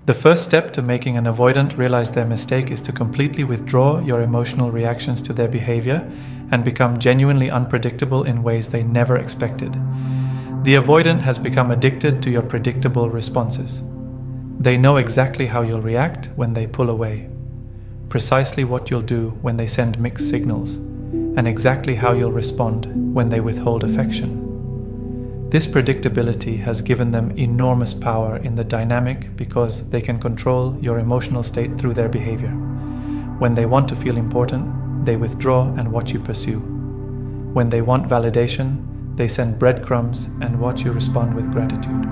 The first step to making an avoidant realize their mistake is to completely withdraw your emotional reactions to their behavior and become genuinely unpredictable in ways they never expected. The avoidant has become addicted to your predictable responses. They know exactly how you'll react when they pull away, precisely what you'll do when they send mixed signals, and exactly how you'll respond when they withhold affection. This predictability has given them enormous power in the dynamic because they can control your emotional state through their behavior. When they want to feel important, they withdraw and watch you pursue. When they want validation, they send breadcrumbs and watch you respond with gratitude.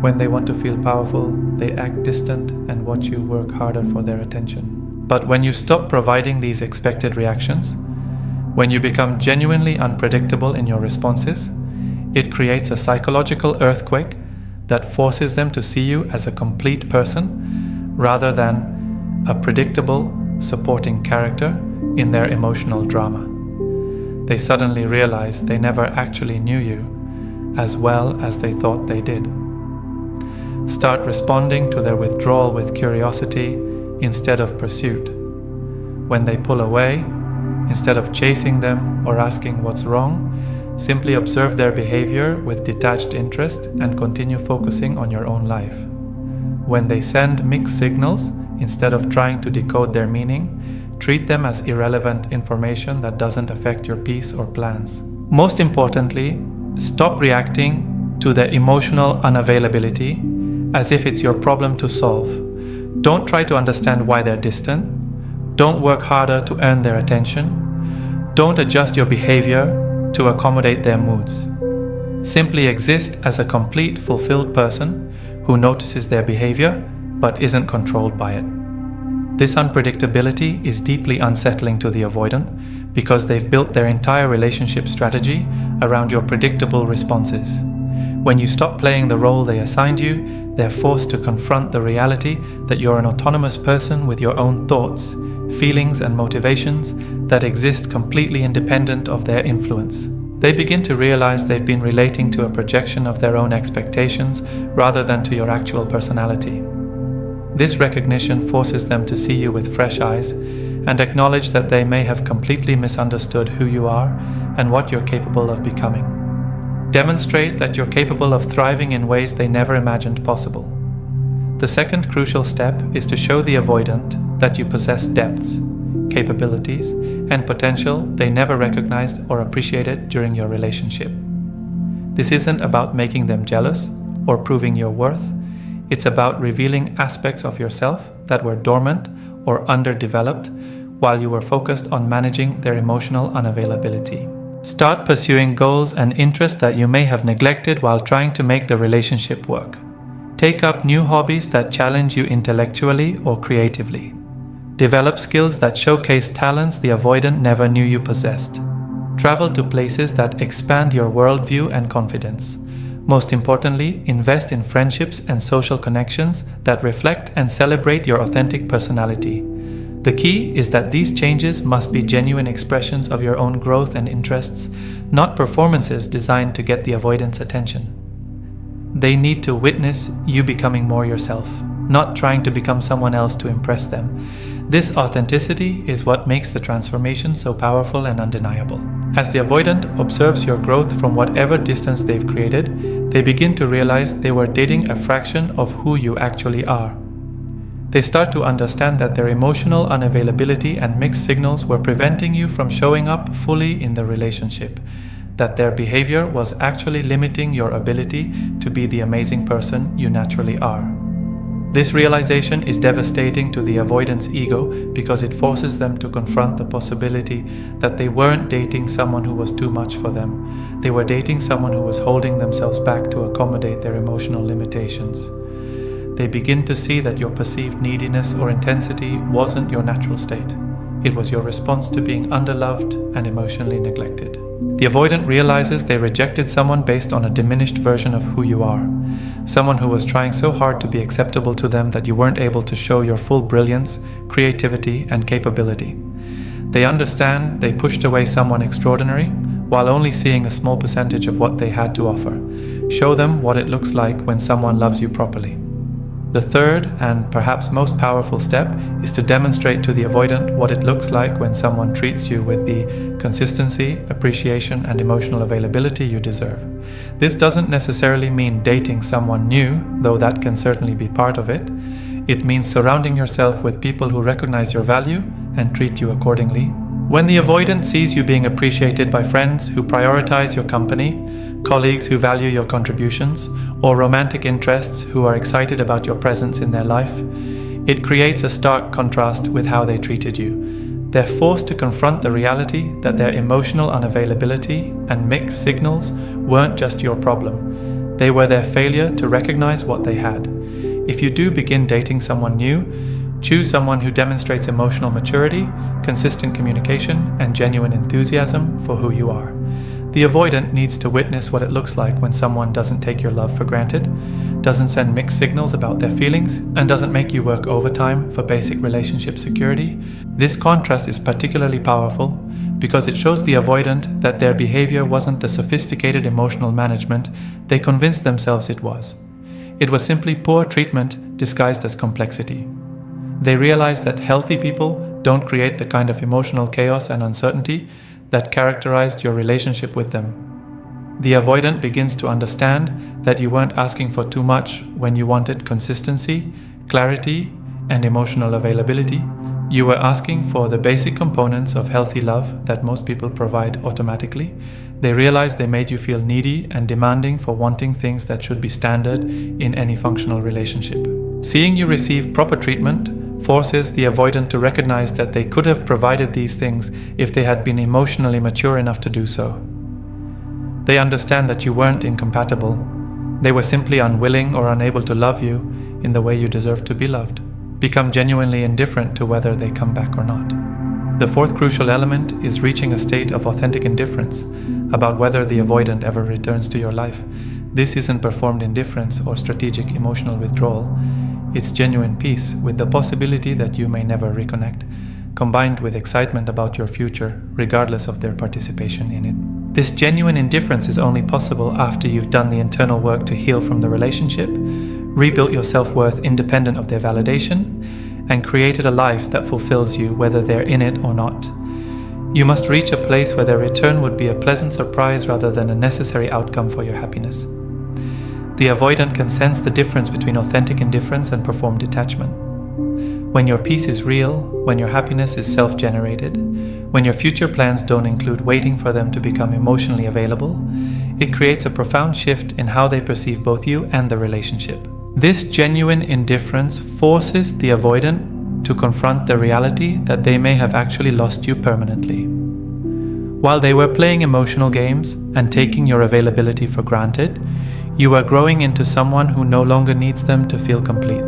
When they want to feel powerful, they act distant and watch you work harder for their attention. But when you stop providing these expected reactions, when you become genuinely unpredictable in your responses, it creates a psychological earthquake that forces them to see you as a complete person rather than a predictable, supporting character in their emotional drama. They suddenly realize they never actually knew you as well as they thought they did. Start responding to their withdrawal with curiosity instead of pursuit. When they pull away, instead of chasing them or asking what's wrong, simply observe their behavior with detached interest and continue focusing on your own life. When they send mixed signals, instead of trying to decode their meaning, treat them as irrelevant information that doesn't affect your peace or plans. Most importantly, stop reacting to their emotional unavailability as if it's your problem to solve. Don't try to understand why they're distant. Don't work harder to earn their attention. Don't adjust your behavior to accommodate their moods. Simply exist as a complete, fulfilled person who notices their behavior but isn't controlled by it. This unpredictability is deeply unsettling to the avoidant because they've built their entire relationship strategy around your predictable responses. When you stop playing the role they assigned you, they're forced to confront the reality that you're an autonomous person with your own thoughts, feelings, and motivations that exist completely independent of their influence. They begin to realize they've been relating to a projection of their own expectations rather than to your actual personality. This recognition forces them to see you with fresh eyes and acknowledge that they may have completely misunderstood who you are and what you're capable of becoming. Demonstrate that you're capable of thriving in ways they never imagined possible. The second crucial step is to show the avoidant that you possess depths, capabilities, and potential they never recognized or appreciated during your relationship. This isn't about making them jealous or proving your worth. It's about revealing aspects of yourself that were dormant or underdeveloped while you were focused on managing their emotional unavailability. Start pursuing goals and interests that you may have neglected while trying to make the relationship work. Take up new hobbies that challenge you intellectually or creatively. Develop skills that showcase talents the avoidant never knew you possessed. Travel to places that expand your worldview and confidence. Most importantly, invest in friendships and social connections that reflect and celebrate your authentic personality. The key is that these changes must be genuine expressions of your own growth and interests, not performances designed to get the avoidant's attention. They need to witness you becoming more yourself, not trying to become someone else to impress them. This authenticity is what makes the transformation so powerful and undeniable. As the avoidant observes your growth from whatever distance they've created, they begin to realize they were dating a fraction of who you actually are. They start to understand that their emotional unavailability and mixed signals were preventing you from showing up fully in the relationship, that their behavior was actually limiting your ability to be the amazing person you naturally are. This realization is devastating to the avoidant's ego because it forces them to confront the possibility that they weren't dating someone who was too much for them. They were dating someone who was holding themselves back to accommodate their emotional limitations. They begin to see that your perceived neediness or intensity wasn't your natural state. It was your response to being underloved and emotionally neglected. The avoidant realizes they rejected someone based on a diminished version of who you are. Someone who was trying so hard to be acceptable to them that you weren't able to show your full brilliance, creativity, and capability. They understand they pushed away someone extraordinary while only seeing a small percentage of what they had to offer. Show them what it looks like when someone loves you properly. The third, and perhaps most powerful step, is to demonstrate to the avoidant what it looks like when someone treats you with the consistency, appreciation, and emotional availability you deserve. This doesn't necessarily mean dating someone new, though that can certainly be part of it. It means surrounding yourself with people who recognize your value and treat you accordingly. When the avoidant sees you being appreciated by friends who prioritize your company, colleagues who value your contributions, or romantic interests who are excited about your presence in their life, it creates a stark contrast with how they treated you. They're forced to confront the reality that their emotional unavailability and mixed signals weren't just your problem. They were their failure to recognize what they had. If you do begin dating someone new, choose someone who demonstrates emotional maturity, consistent communication, and genuine enthusiasm for who you are. The avoidant needs to witness what it looks like when someone doesn't take your love for granted, doesn't send mixed signals about their feelings, and doesn't make you work overtime for basic relationship security. This contrast is particularly powerful because it shows the avoidant that their behavior wasn't the sophisticated emotional management they convinced themselves it was. It was simply poor treatment disguised as complexity. They realize that healthy people don't create the kind of emotional chaos and uncertainty that characterized your relationship with them. The avoidant begins to understand that you weren't asking for too much when you wanted consistency, clarity, and emotional availability. You were asking for the basic components of healthy love that most people provide automatically. They realize they made you feel needy and demanding for wanting things that should be standard in any functional relationship. Seeing you receive proper treatment forces the avoidant to recognize that they could have provided these things if they had been emotionally mature enough to do so. They understand that you weren't incompatible. They were simply unwilling or unable to love you in the way you deserve to be loved. Become genuinely indifferent to whether they come back or not. The fourth crucial element is reaching a state of authentic indifference about whether the avoidant ever returns to your life. This isn't performed indifference or strategic emotional withdrawal. It's genuine peace with the possibility that you may never reconnect, combined with excitement about your future, regardless of their participation in it. This genuine indifference is only possible after you've done the internal work to heal from the relationship, rebuilt your self-worth independent of their validation, and created a life that fulfills you whether they're in it or not. You must reach a place where their return would be a pleasant surprise rather than a necessary outcome for your happiness. The avoidant can sense the difference between authentic indifference and performed detachment. When your peace is real, when your happiness is self-generated, when your future plans don't include waiting for them to become emotionally available, it creates a profound shift in how they perceive both you and the relationship. This genuine indifference forces the avoidant to confront the reality that they may have actually lost you permanently. While they were playing emotional games and taking your availability for granted, you are growing into someone who no longer needs them to feel complete.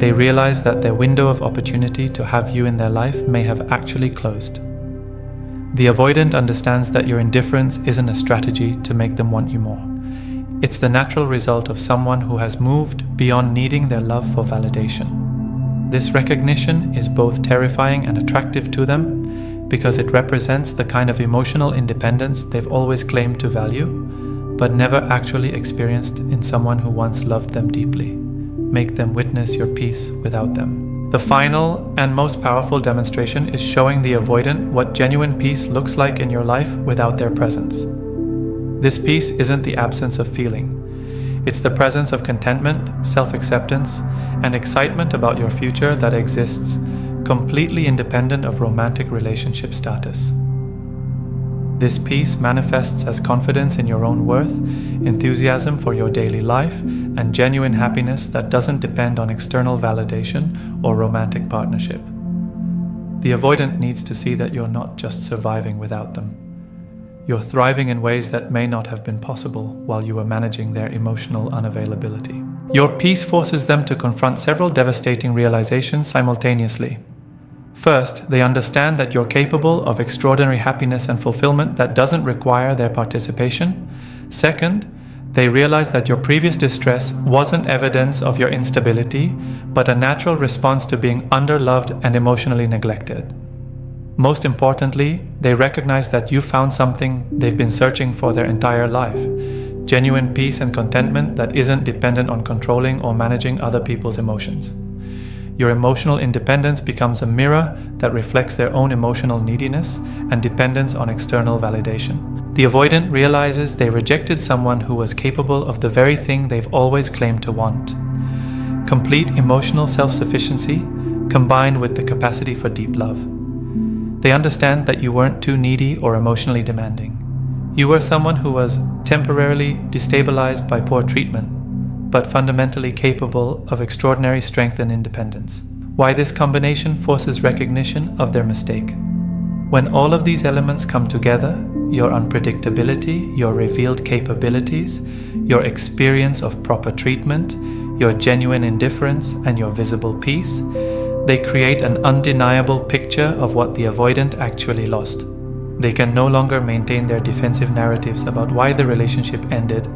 They realize that their window of opportunity to have you in their life may have actually closed. The avoidant understands that your indifference isn't a strategy to make them want you more. It's the natural result of someone who has moved beyond needing their love for validation. This recognition is both terrifying and attractive to them because it represents the kind of emotional independence they've always claimed to value, but never actually experienced in someone who once loved them deeply. Make them witness your peace without them. The final and most powerful demonstration is showing the avoidant what genuine peace looks like in your life without their presence. This peace isn't the absence of feeling. It's the presence of contentment, self-acceptance, and excitement about your future that exists, completely independent of romantic relationship status. This peace manifests as confidence in your own worth, enthusiasm for your daily life, and genuine happiness that doesn't depend on external validation or romantic partnership. The avoidant needs to see that you're not just surviving without them. You're thriving in ways that may not have been possible while you were managing their emotional unavailability. Your peace forces them to confront several devastating realizations simultaneously. First, they understand that you're capable of extraordinary happiness and fulfillment that doesn't require their participation. Second, they realize that your previous distress wasn't evidence of your instability, but a natural response to being underloved and emotionally neglected. Most importantly, they recognize that you found something they've been searching for their entire life: genuine peace and contentment that isn't dependent on controlling or managing other people's emotions. Your emotional independence becomes a mirror that reflects their own emotional neediness and dependence on external validation. The avoidant realizes they rejected someone who was capable of the very thing they've always claimed to want: complete emotional self-sufficiency combined with the capacity for deep love. They understand that you weren't too needy or emotionally demanding. You were someone who was temporarily destabilized by poor treatment, but fundamentally capable of extraordinary strength and independence. Why this combination forces recognition of their mistake. When all of these elements come together, your unpredictability, your revealed capabilities, your experience of proper treatment, your genuine indifference, and your visible peace, they create an undeniable picture of what the avoidant actually lost. They can no longer maintain their defensive narratives about why the relationship ended,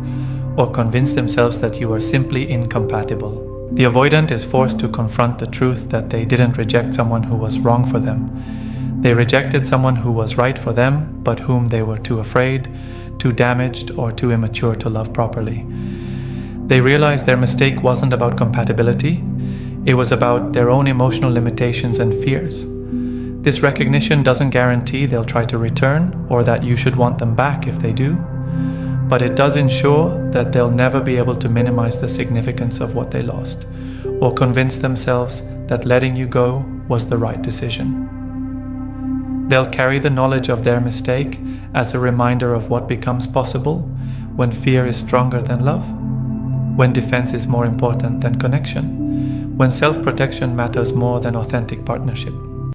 or convince themselves that you are simply incompatible. The avoidant is forced to confront the truth that they didn't reject someone who was wrong for them. They rejected someone who was right for them, but whom they were too afraid, too damaged, or too immature to love properly. They realized their mistake wasn't about compatibility, it was about their own emotional limitations and fears. This recognition doesn't guarantee they'll try to return or that you should want them back if they do, but it does ensure that they'll never be able to minimize the significance of what they lost or convince themselves that letting you go was the right decision. They'll carry the knowledge of their mistake as a reminder of what becomes possible when fear is stronger than love, when defense is more important than connection, when self-protection matters more than authentic partnership.